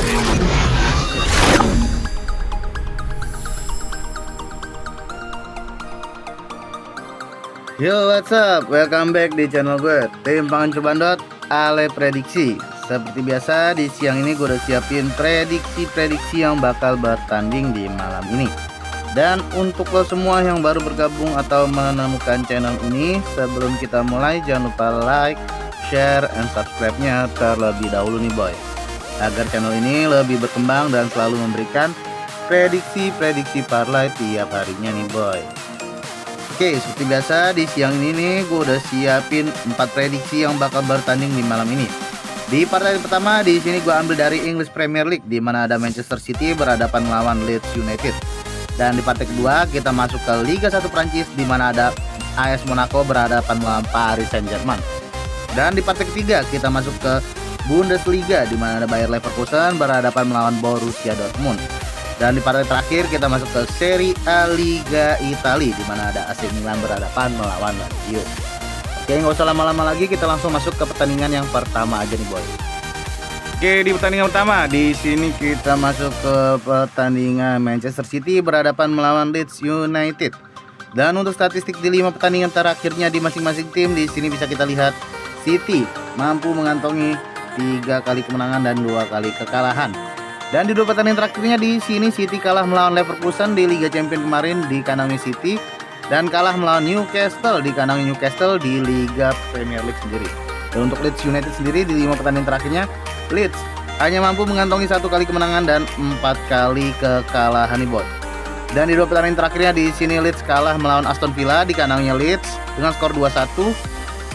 Yo, what's up? Welcome back di channel gue, Tim Pangan Cobandot Ale Prediksi. Seperti biasa, di siang ini gue udah siapin prediksi yang bakal bertanding di malam ini. Dan untuk lo semua yang baru bergabung atau menemukan channel ini, sebelum kita mulai jangan lupa like, share, and subscribe-nya terlebih dahulu nih boy, agar channel ini lebih berkembang dan selalu memberikan prediksi parlay tiap harinya nih boy. Oke, seperti biasa di siang ini nih gue udah siapin 4 prediksi yang bakal bertanding di malam ini. Di partai pertama di sini gue ambil dari English Premier League, di mana ada Manchester City berhadapan melawan Leeds United. Dan di partai kedua kita masuk ke Liga 1 Prancis, di mana ada AS Monaco berhadapan melawan Paris Saint-Germain. Dan di partai ketiga kita masuk ke Bundesliga, di mana ada Bayer Leverkusen berhadapan melawan Borussia Dortmund. Dan di partai terakhir kita masuk ke Serie A Liga Italia, di mana ada AC Milan berhadapan melawan Lazio. Oke, nggak usah lama-lama lagi, kita langsung masuk ke pertandingan yang pertama aja nih boy. Oke, di pertandingan pertama di sini kita masuk ke pertandingan Manchester City berhadapan melawan Leeds United. Dan untuk statistik di 5 pertandingan terakhirnya di masing-masing tim, di sini bisa kita lihat City mampu mengantongi 3 kali kemenangan dan 2 kali kekalahan. Dan di 2 pertandingan terakhirnya di sini City kalah melawan Leverkusen di Liga Champions kemarin di kandangnya City, dan kalah melawan Newcastle di kandang Newcastle di Liga Premier League sendiri. Dan untuk Leeds United sendiri di 5 pertandingan terakhirnya, Leeds hanya mampu mengantongi 1 kali kemenangan dan 4 kali kekalahan nih boy. Dan di 2 pertandingan terakhirnya di sini Leeds kalah melawan Aston Villa di kandangnya Leeds dengan skor 2-1,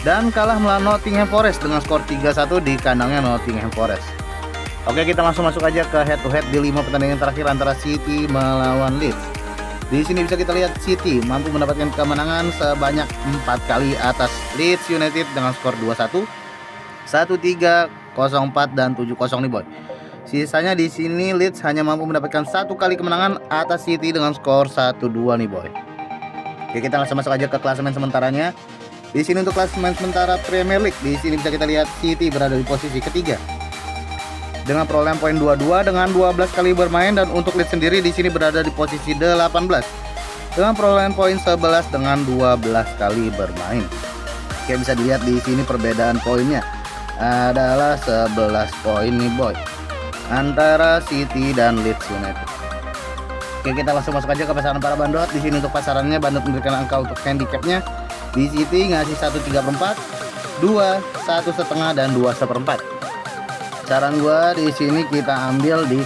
dan kalah melawan Nottingham Forest dengan skor 3-1 di kandangnya Nottingham Forest. Oke, kita langsung masuk aja ke head to head di 5 pertandingan terakhir antara City melawan Leeds. Di sini bisa kita lihat City mampu mendapatkan kemenangan sebanyak 4 kali atas Leeds United dengan skor 2-1, 1-3, 0-4 dan 7-0 nih boy. Sisanya di sini Leeds hanya mampu mendapatkan 1 kali kemenangan atas City dengan skor 1-2 nih boy. Oke, kita langsung masuk aja ke klasemen sementaranya. Di sini untuk klasemen sementara Premier League, di sini bisa kita lihat City berada di posisi ketiga dengan perolehan poin 22 dengan 12 kali bermain, dan untuk Leeds sendiri di sini berada di posisi 18 dengan perolehan poin 11 dengan 12 kali bermain. Oke, bisa dilihat di sini perbedaan poinnya adalah 11 poin nih boy antara City dan Leeds United. Oke, kita langsung masuk aja ke pasaran para bandot. Di sini untuk pasarannya bandot memberikan angka untuk handicapnya. Di City ngasih 1/3/4, 2, 1/2 dan 2/4. Saran gua di sini kita ambil di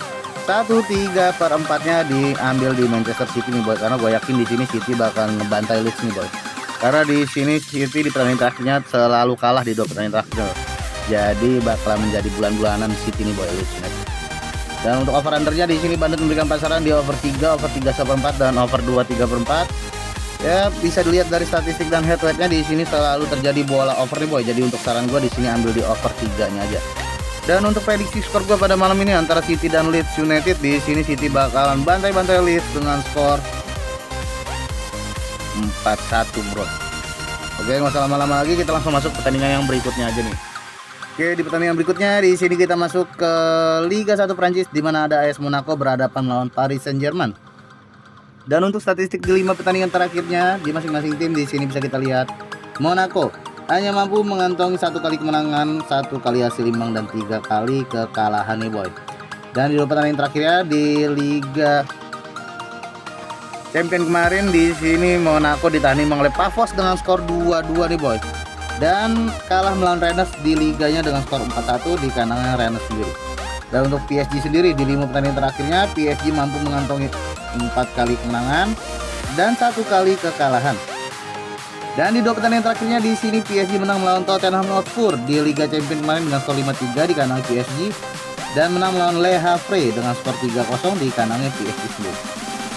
1/3/4-nya diambil di Manchester City nih boy, karena gue yakin di sini City bakal ngebantai Leeds nih boy. Karena di sini City di pertandingan terakhirnya selalu kalah di 2 pertandingan terakhir. Jadi bakal menjadi bulan-bulanan City nih boy Leeds United. Dan untuk over undernya di sini bandit memberikan pasaran di over 3, over 3/4 dan over 2/3/4. Ya, bisa dilihat dari statistik dan head to headnya di sini selalu terjadi bola over nih boy. Jadi untuk saran gua di sini ambil di over 3-nya aja. Dan untuk prediksi skor gue pada malam ini antara City dan Leeds United, di sini City bakalan bantai-bantai Leeds dengan skor 4-1 bro. Oke, nggak usah lama-lama lagi, kita langsung masuk pertandingan yang berikutnya aja nih. Oke, di pertandingan berikutnya di sini kita masuk ke Liga 1 Prancis, di mana ada AS Monaco berhadapan melawan Paris Saint-Germain. Dan untuk statistik di 5 pertandingan terakhirnya di masing-masing tim, di sini bisa kita lihat Monaco hanya mampu mengantongi 1 kali kemenangan, 1 kali hasil imbang dan 3 kali kekalahan nih boy. Dan di 2 pertandingan terakhirnya di Liga Champions kemarin, di sini Monaco ditahan imbang oleh Pavos dengan skor 2-2 nih boy. Dan kalah melawan Rennes di liganya dengan skor 4-1 di kandangnya Rennes sendiri. Dan untuk PSG sendiri di 5 pertandingan terakhirnya PSG mampu mengantongi 4 kali kemenangan dan 1 kali kekalahan. Dan di 2 pertandingan terakhirnya di sini PSG menang melawan Tottenham Hotspur di Liga Champions kemarin dengan skor 5-3 di kandang PSG, dan menang melawan Le Havre dengan skor 3-0 di kandangnya PSG sendiri.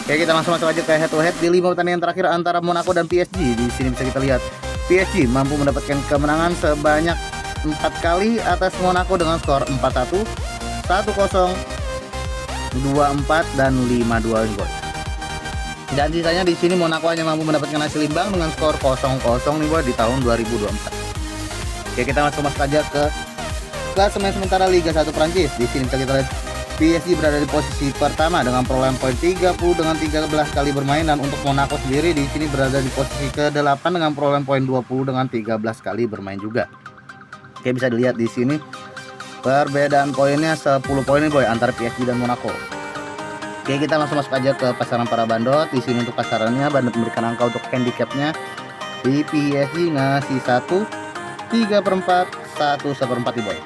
Oke, kita langsung masuk aja ke head to head di 5 pertandingan terakhir antara Monaco dan PSG. Di sini bisa kita lihat PSG mampu mendapatkan kemenangan sebanyak 4 kali atas Monaco dengan skor 4-1, 1-0, 2-4 dan 5-2 gol. Dan sisanya di sini Monaco hanya mampu mendapatkan hasil imbang dengan skor 0-0 nih boy di tahun 2024. Oke, kita langsung masuk aja ke klasemen sementara Liga 1 Prancis. Di sini bisa kita lihat PSG berada di posisi pertama dengan perolehan poin 30 dengan 13 kali bermain, dan untuk Monaco sendiri di sini berada di posisi ke-8 dengan perolehan poin 20 dengan 13 kali bermain juga. Oke, bisa dilihat di sini perbedaan poinnya 10 poin nih boy antara PSG dan Monaco. Oke, kita langsung masuk aja ke pasaran para bandot. Di sini untuk pasarannya bandot memberikan angka untuk handicapnya di PSG ngasih 1 3/4 1/4 nih boy.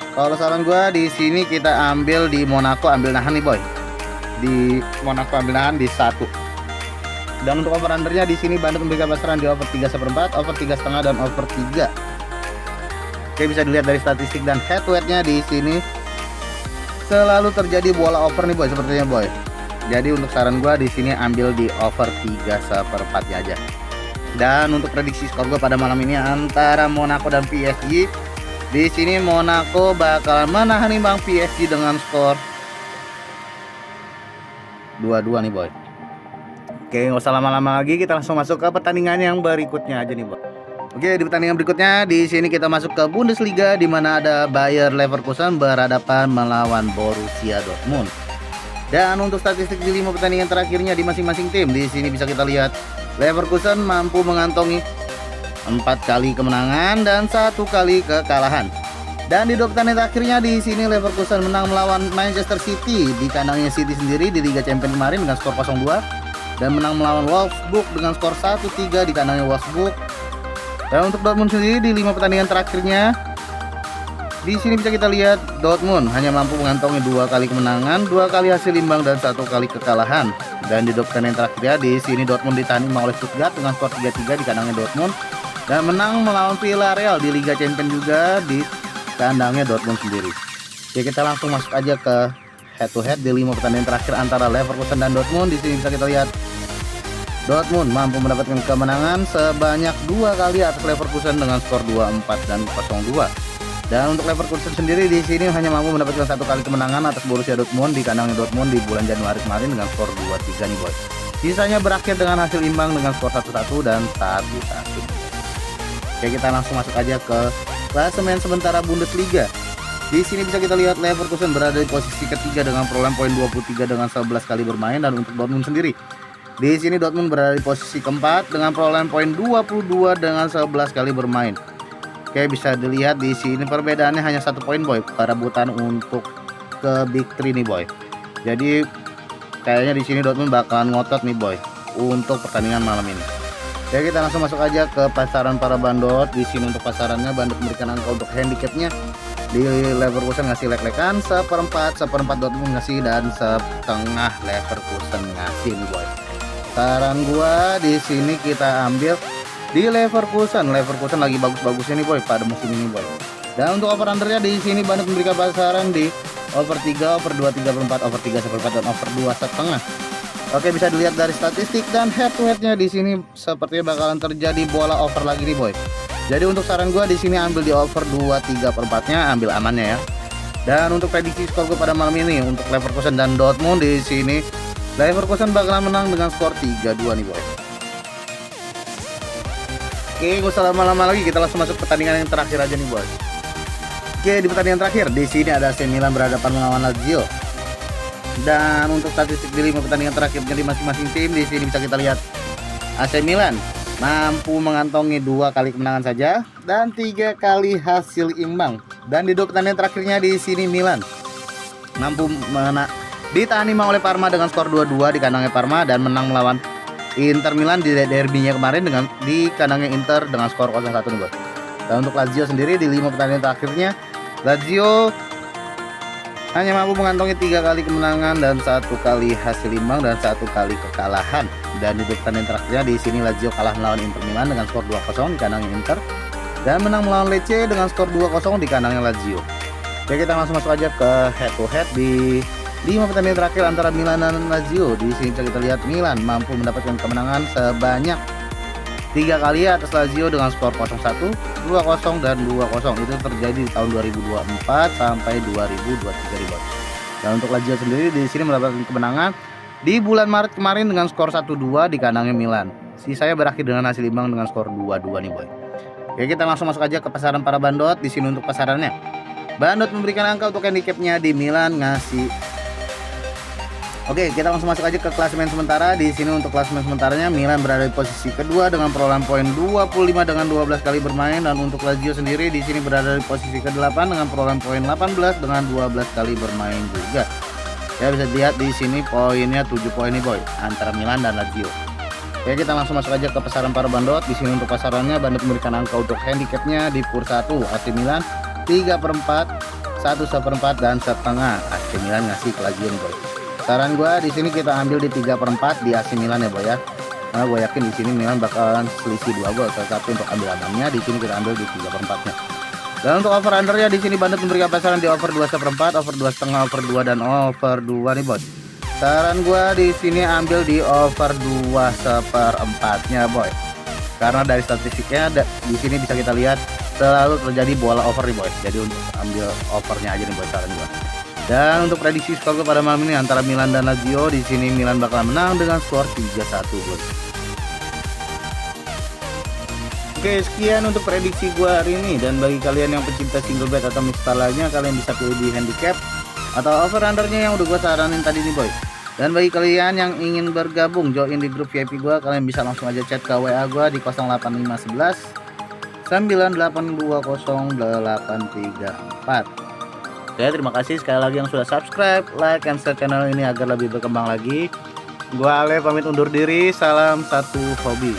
Kalau saran gua di sini kita ambil di Monaco, ambil nahan nih boy. Di Monaco ambil nahan di 1. Dan untuk over undernya di sini bandot memberikan pasaran di over 3/4, over 3,5 dan over 3. Oke, bisa dilihat dari statistik dan head to headnya di sini selalu terjadi bola over nih boy sepertinya boy. Jadi untuk saran gua di sini ambil di over 3/4-nya aja. Dan untuk prediksi skor gua pada malam ini antara Monaco dan PSG, di sini Monaco bakalan menahan imbang PSG dengan skor 2-2 nih boy. Oke, nggak usah lama-lama lagi, kita langsung masuk ke pertandingan yang berikutnya aja nih boy. Oke, di pertandingan berikutnya di sini kita masuk ke Bundesliga, di mana ada Bayer Leverkusen berhadapan melawan Borussia Dortmund. Dan untuk statistik di 5 pertandingan terakhirnya di masing-masing tim, di sini bisa kita lihat Leverkusen mampu mengantongi 4 kali kemenangan dan 1 kali kekalahan. Dan di 2 pertandingan terakhirnya di sini Leverkusen menang melawan Manchester City di kandangnya City sendiri di Liga Champions kemarin dengan skor 0-2, dan menang melawan Wolfsburg dengan skor 1-3 di kandangnya Wolfsburg. Dan untuk Dortmund sendiri di 5 pertandingan terakhirnya di sini bisa kita lihat Dortmund hanya mampu mengantongi 2 kali kemenangan, 2 kali hasil imbang dan 1 kali kekalahan. Dan di 2 pertandingan terakhirnya di sini Dortmund ditahan imbang oleh Stuttgart dengan skor 3-3 di kandangnya Dortmund, dan menang melawan Villarreal di Liga Champions juga di kandangnya Dortmund sendiri. Oke, kita langsung masuk aja ke head to head di 5 pertandingan terakhir antara Leverkusen dan Dortmund. Di sini bisa kita lihat Dortmund mampu mendapatkan kemenangan sebanyak 2 kali atas Leverkusen dengan skor 2-4 dan 0-2. Dan untuk Leverkusen sendiri di sini hanya mampu mendapatkan 1 kali kemenangan atas Borussia Dortmund di kandangnya Dortmund di bulan Januari kemarin dengan skor 2-3 nih boy. Sisanya berakhir dengan hasil imbang dengan skor 1-1 dan 1-1. Oke, kita langsung masuk aja ke klasemen sementara Bundesliga. Di sini bisa kita lihat Leverkusen berada di posisi ketiga dengan perolehan poin 23 dengan 11 kali bermain, dan untuk Dortmund sendiri di sini Dortmund berada di posisi keempat dengan perolehan poin 22 dengan 11 kali bermain. Oke, bisa dilihat di sini perbedaannya hanya 1 poin boy perebutan untuk ke Big 3 nih boy. Jadi kayaknya di sini Dortmund bakalan ngotot nih boy untuk pertandingan malam ini. Ya, kita langsung masuk aja ke pasaran para bandot. Di sini untuk pasarannya bandot memberikan angka untuk handicapnya di Leverkusen ngasih lek-lekan 1/4 Dortmund ngasih, dan 1/2 Leverkusen ngasih nih boy. Saran gua di sini kita ambil di Leverkusen. Leverkusen lagi bagus-bagusnya nih boy pada musim ini boy. Dan untuk over undernya di sini bandot memberikan pasaran di over 3, over 2 3/4, over 3/4 dan over 2,5. Oke, bisa dilihat dari statistik dan head to headnya di sini sepertinya bakalan terjadi bola over lagi nih boy. Jadi untuk saran gue di sini ambil di over 2 3/4-nya, ambil amannya ya. Dan untuk prediksi skor gue pada malam ini untuk Leverkusen dan Dortmund, di sini Leverkusen bakalan menang dengan skor 3-2 nih boy. Oke, gak usah lama-lama lagi, kita langsung masuk pertandingan yang terakhir aja nih boy. Oke, di pertandingan terakhir di sini ada AC Milan berhadapan melawan Lazio. Dan untuk statistik di 5 pertandingan terakhirnya di masing-masing tim, di sini bisa kita lihat AC Milan mampu mengantongi 2 kali kemenangan saja dan 3 kali hasil imbang. Dan di 2 pertandingan terakhirnya di sini Milan mampu ditahan imbang oleh Parma dengan skor 2-2 di kandangnya Parma, dan menang melawan Inter Milan di derbynya kemarin di kandangnya Inter dengan skor 0-1 nih boy. Dan untuk Lazio sendiri di 5 pertandingan terakhirnya Lazio hanya mampu mengantongi 3 kali kemenangan dan 1 kali hasil imbang dan 1 kali kekalahan. Dan di pertandingan terakhirnya di sini Lazio kalah melawan Inter Milan dengan skor 2-0 di kandangnya Inter, dan menang melawan Lecce dengan skor 2-0 di kandangnya Lazio. Oke, kita langsung masuk aja ke head to head di 5 pertandingan terakhir antara Milan dan Lazio. Di sini bisa kita lihat Milan mampu mendapatkan kemenangan sebanyak 3 kali atas Lazio dengan skor 0-1, 2-0 dan 2-0. Itu terjadi di tahun 2024 sampai 2023 ribu. Dan untuk Lazio sendiri di sini mendapatkan kemenangan di bulan Maret kemarin dengan skor 1-2 di kandangnya Milan. Sisanya berakhir dengan hasil imbang dengan skor 2-2 nih boy. Oke, kita langsung masuk aja ke pasaran para bandot. Di sini untuk pasarannya, bandot memberikan angka untuk handicapnya di Milan ngasih Oke, kita langsung masuk aja ke klasemen sementara. Di sini untuk klasemen sementaranya Milan berada di posisi kedua dengan perolehan poin 25 dengan 12 kali bermain, dan untuk Lazio sendiri di sini berada di posisi ke-8 dengan perolehan poin 18 dengan 12 kali bermain juga. Ya, bisa dilihat di sini poinnya 7 poin nih boy antara Milan dan Lazio. Oke, kita langsung masuk aja ke pasaran para bandot. Di sini untuk pasarannya bandot memberikan angka untuk handicapnya di PUR 1 AC Milan 3/4, 1/4 dan setengah. AC Milan ngasih ke Lazio nih boy. Saran gue di sini kita ambil di 3/4 di AC Milan ya boy ya. Karena gue yakin di sini Milan bakalan selisih 2 gol, tetapi untuk ambil amannya di sini kita ambil di 3/4-nya. Dan untuk over under ya di sini bandit memberikan pasaran di over 2/4, over 2,5, over 2 dan over 2 nih bos. Saran gue di sini ambil di over 2/4-nya boy. Karena dari statistiknya di sini bisa kita lihat selalu terjadi bola over nih boy. Jadi untuk ambil overnya aja nih boy saran gue. Dan untuk prediksi skor pada malam ini antara Milan dan Lazio, di sini Milan bakal menang dengan skor 3-1 bos. Oke, sekian untuk prediksi gua hari ini, dan bagi kalian yang pecinta single bet atau mixed lainnya, kalian bisa pilih di handicap atau over undernya yang udah gua saranin tadi nih boy. Dan bagi kalian yang ingin bergabung join di grup VIP gua, kalian bisa langsung aja chat ke WA gua di 08511 9820834. Oke, terima kasih sekali lagi yang sudah subscribe, like, and share channel ini agar lebih berkembang lagi. Gua Ale pamit undur diri, salam satu hobi.